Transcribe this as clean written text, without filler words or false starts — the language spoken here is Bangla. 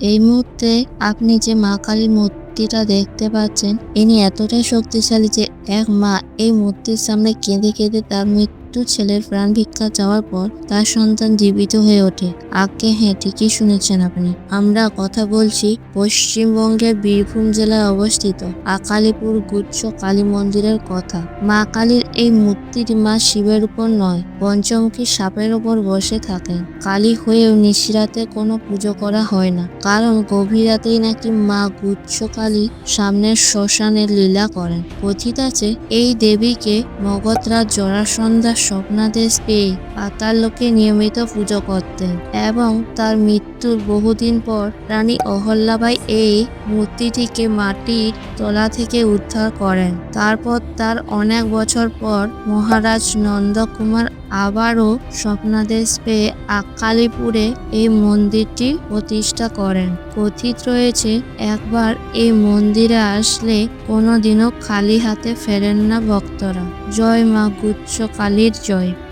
এই মুহূর্তে আপনি যে মা কালীর মূর্তিটা দেখতে পাচ্ছেন, ইনি এতটাই শক্তিশালী যে এক মা এই মূর্তির সামনে কেঁদে কেঁদে তার মৃত্যু ছেলের প্রাণ ভিক্ষা চাওয়ার পর তার সন্তান জীবিত হয়ে ওঠে। আজ্ঞে হ্যাঁ, ঠিকই শুনেছেন আপনি। আমরা কথা বলছি পশ্চিমবঙ্গের বীরভূম জেলায় অবস্থিত আকালিপুর গুচ্ছ কালী মন্দিরের কথা। মা কালীর এই মূর্তিটি মা শিবের উপর নয়, পঞ্চমুখী সাপের উপর বসে থাকেন। কালী হয়েও নিশিরাতে কোনো পুজো করা হয় না, কারণ গভীর রাতেই নাকি মা গুচ্ছ কালী সামনের শ্মশানে লীলা করেন। কথিত আছে এই দেবীকে মগধরাজ জরাসন্ধা স্বপ্নাদেশ পেয়ে পাতাল লোকে নিয়মিত পুজো করতেন এবং তার মৃত্যুর বহুদিন পর রানী অহল্যাবাই এই মূর্তিটিকে মাটির তলা থেকে উদ্ধার করেন। তারপর তার অনেক বছর পর মহারাজ নন্দকুমার আবারও স্বপ্নাদেশ পেয়ে আকালিপুরে এই মন্দিরটি প্রতিষ্ঠা করেন। কথিত রয়েছে একবার এই মন্দিরে আসলে কোনোদিনও খালি হাতে ফেরেন না ভক্তরা। জয় মা গুচ্ছ কালীর জয়।